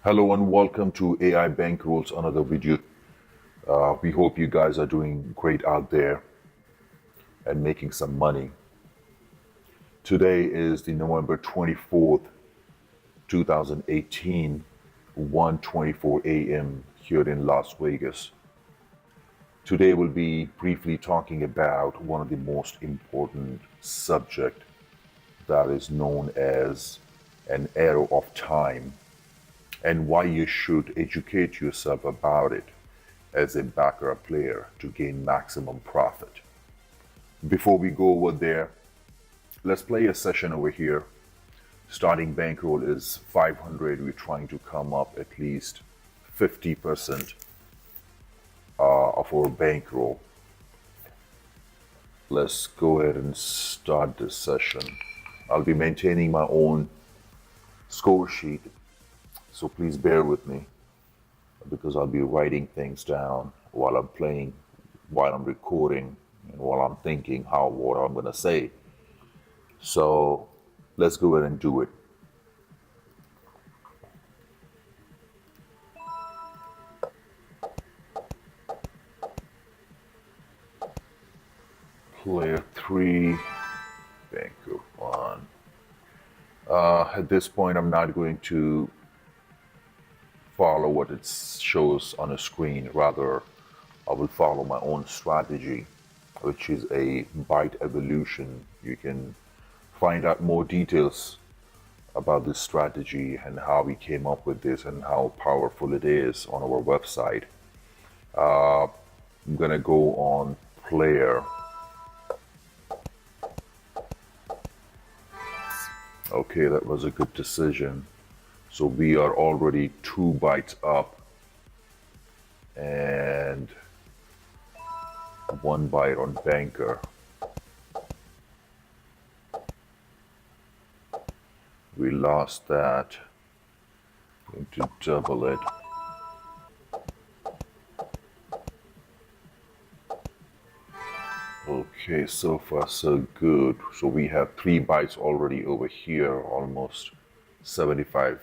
Hello and welcome to AI Bankrolls, another video. We hope you guys are doing great out there and making some money. Today is the November 24th, 2018, 1:24 a.m. here in Las Vegas. Today we'll be briefly talking about one of the most important subject that is known as an arrow of time and why you should educate yourself about it as a baccarat player to gain maximum profit. Before we go over there, let's play a session over here. Starting bankroll is 500. We're trying to come up at least 50% of our bankroll. Let's go ahead and start this session. I'll be maintaining my own score sheet, so please bear with me because I'll be writing things down while I'm playing, while I'm recording, and while I'm thinking what I'm gonna say. So let's go ahead and do it. Player 3, banker 1. At this point, I'm not going to follow what it shows on the screen. Rather, I will follow my own strategy, which is a byte evolution. You can find out more details about this strategy and how we came up with this and how powerful it is on our website. I'm gonna go on player. Okay, that was a good decision. So we are already 2 bytes up and 1 byte on banker. We lost that. Going to double it. Okay, so far so good. So we have 3 bytes already over here, almost $75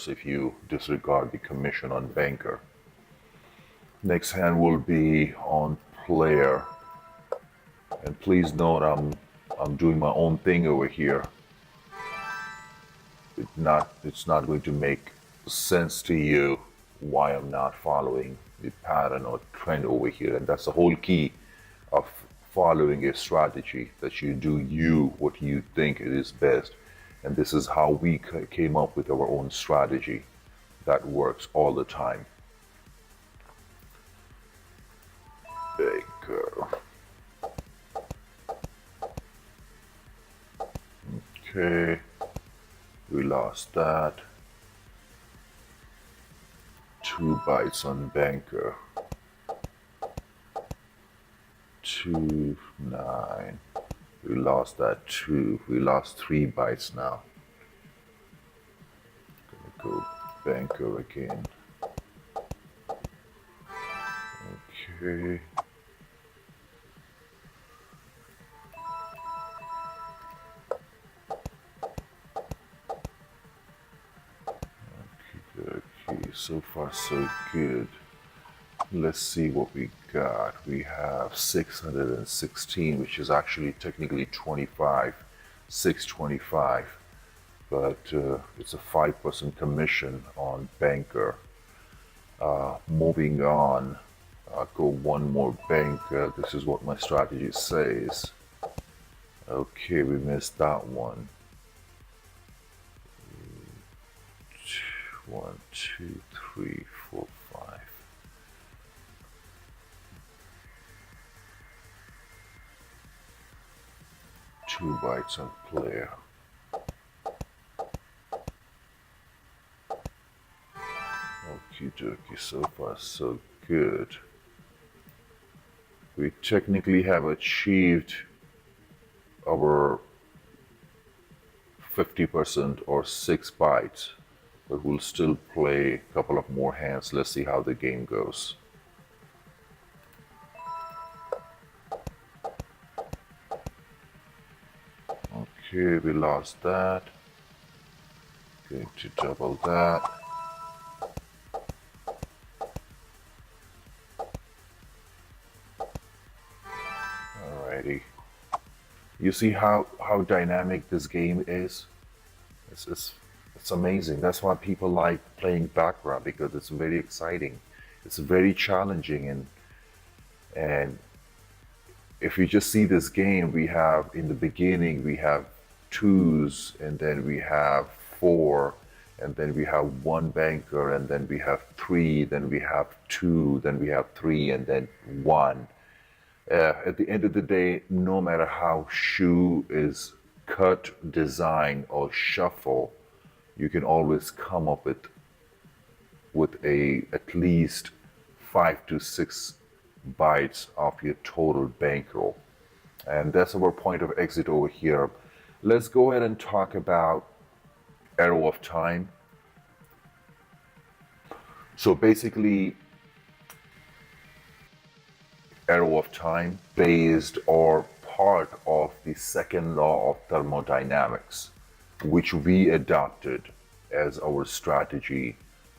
if you disregard the commission on banker. Next hand will be on player. And please note I'm doing my own thing over here. It's not going to make sense to you why I'm not following the pattern or trend over here. And that's the whole key of following a strategy, that you do what you think it is best. And this is how we came up with our own strategy that works all the time. Baker. Okay, we lost that. 2 bytes on banker. 2, 9. We lost that too. We lost 3 bytes now. Gonna go banker again. Okay. Okay, so far so good. Let's see what we got. We have 616, which is actually technically 25, 625, but it's a 5% commission on banker. Moving on, I'll go one more banker. This is what my strategy says. Okay, we missed that one. 1, 2, 3, 4, 5. Two bytes on player. Okie dokie, so far so good. We technically have achieved our 50% or 6 bytes, but we'll still play a couple of more hands. Let's see how the game goes. Okay, we lost that. Going to double that. You see how dynamic this game is? It's, it's, it's amazing. That's why people like playing Baccarat because it's very exciting. It's very challenging, and if you just see this game, we have in the beginning we have twos, and then we have four, and then we have one banker, and then we have three, then we have two, then we have three, and then one. At the end of the day, no matter how shoe is cut, design, or shuffle, you can always come up with a at least 5 to 6 bytes of your total bankroll. And that's our point of exit over here. Let's go ahead and talk about arrow of time. So basically, arrow of time based or part of the second law of thermodynamics, which we adopted as our strategy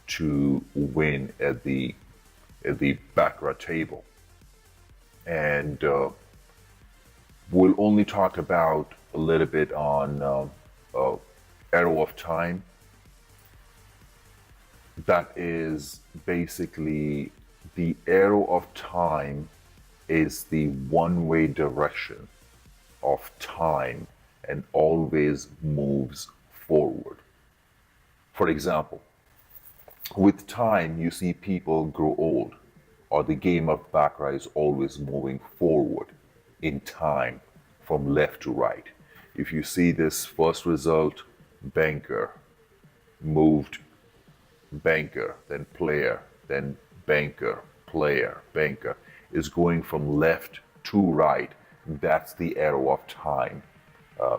to win at the BACCARAT table. And we'll only talk about a little bit on arrow of time. That is basically the arrow of time is the one-way direction of time and always moves forward. For example, with time, you see people grow old, or the game of Baccarat is always moving forward in time from left to right. If you see this first result, banker, moved, banker, then player, then banker, player, banker, is going from left to right. That's the arrow of time,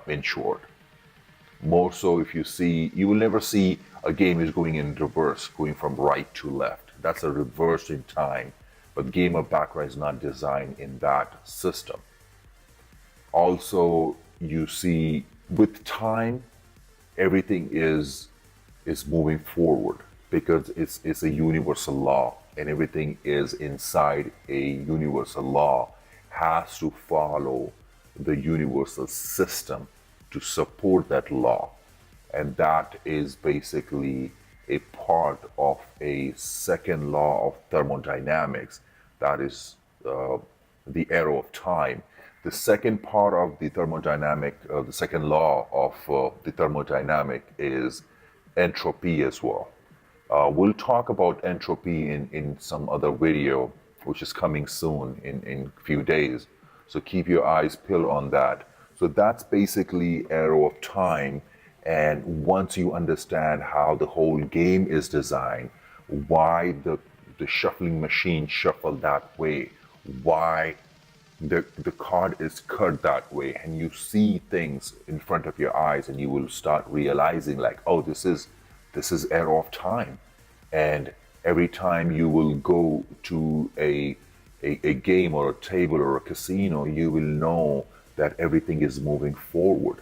in short. More so, if you see, you will never see a game is going in reverse, going from right to left. That's a reverse in time. But game of Baccarat is not designed in that system. Also, you see, with time, everything is moving forward because it's a universal law, and everything is inside a universal law, has to follow the universal system to support that law. And that is basically a part of a second law of thermodynamics, that is the arrow of time. The second part of the thermodynamic, the second law of the thermodynamic is entropy as well. We'll talk about entropy in some other video, which is coming soon in a few days. So keep your eyes peeled on that. So that's basically arrow of time. And once you understand how the whole game is designed, why the shuffling machine shuffled that way, why the card is cut that way, and you see things in front of your eyes, and you will start realizing like, oh, this is arrow of time. And every time you will go to a game or a table or a casino, you will know that everything is moving forward.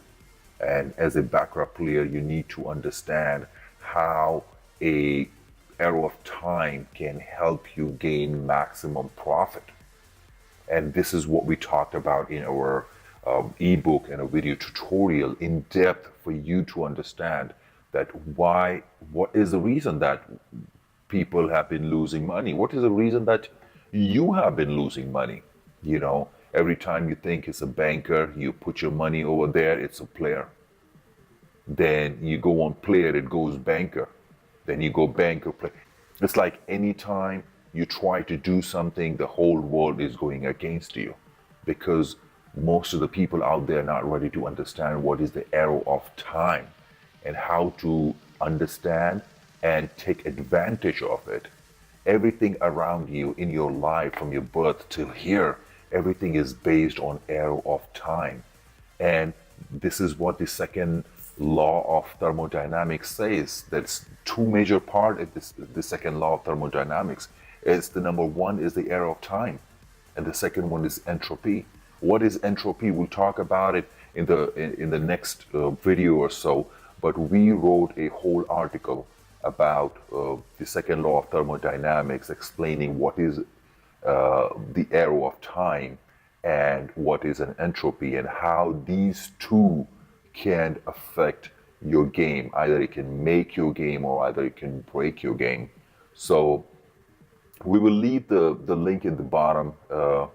And as a Baccarat player, you need to understand how a arrow of time can help you gain maximum profit. And this is what we talked about in our ebook and a video tutorial in depth for you to understand that what is the reason that people have been losing money? What is the reason that you have been losing money? You know, every time you think it's a banker, you put your money over there, it's a player. Then you go on player, it goes banker. Then you go banker, player. It's like anytime you try to do something, the whole world is going against you, because most of the people out there are not ready to understand what is the arrow of time and how to understand and take advantage of it. Everything around you in your life, from your birth till here, everything is based on arrow of time. And this is what the second law of thermodynamics says. That's two major part of the second law of thermodynamics. Is the number one is the arrow of time, and the second one is entropy. What is entropy? We'll talk about it in the next video or so. But we wrote a whole article about the second law of thermodynamics, explaining what is the arrow of time and what is an entropy, and how these two can affect your game. Either it can make your game or either it can break your game. So we will leave the link in the bottom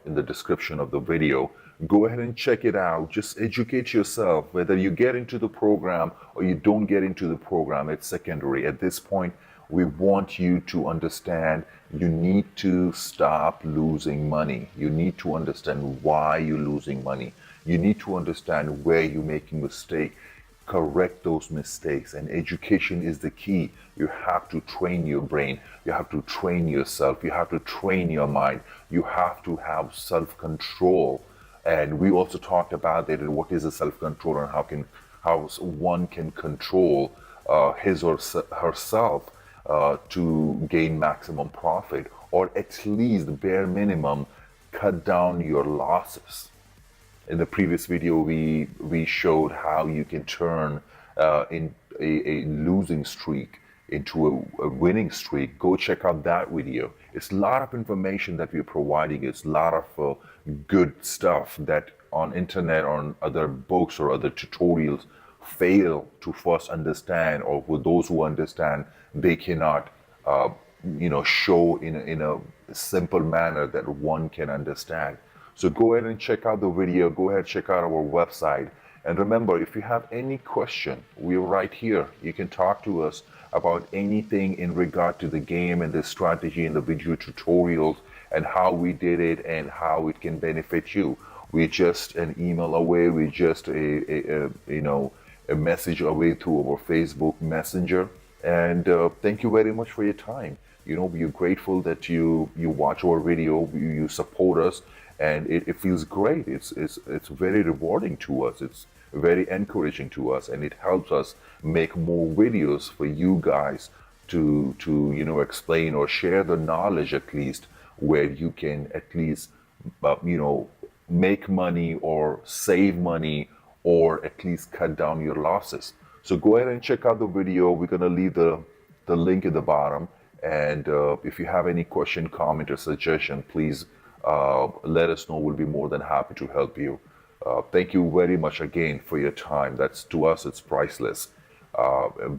in the description of the video. Go ahead and check it out. Just educate yourself. Whether you get into the program or you don't get into the program, it's secondary. At this point, we want you to understand you need to stop losing money. You need to understand why you're losing money. You need to understand where you're making mistakes. Correct those mistakes, and education is the key. You have to train your brain, you have to train yourself, you have to train your mind, you have to have self-control. And we also talked about that, what is a self-control and how one can control his or herself to gain maximum profit, or at least bare minimum cut down your losses. In the previous video, we showed how you can turn in a losing streak into a winning streak. Go check out that video. It's a lot of information that we're providing. It's a lot of good stuff that on internet, on other books or other tutorials fail to first understand, or for those who understand, they cannot show in a simple manner that one can understand. So go ahead and check out the video. Go ahead and check out our website. And remember, if you have any question, we're right here. You can talk to us about anything in regard to the game and the strategy and the video tutorials and how we did it and how it can benefit you. We're just an email away. We're just a message away through our Facebook Messenger. And thank you very much for your time. We're grateful that you watch our video, you support us, and it feels great. It's very rewarding to us. It's very encouraging to us, and it helps us make more videos for you guys to explain or share the knowledge, at least where you can at least make money or save money or at least cut down your losses. So go ahead and check out the video. We're gonna leave the link at the bottom, and if you have any question, comment, or suggestion, please let us know. We'll be more than happy to help you. Thank you very much again for your time. That's, to us, it's priceless.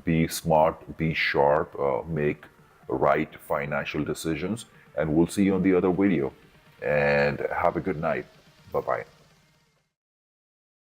Be smart, be sharp, make right financial decisions, and we'll see you on the other video. And have a good night. Bye-bye.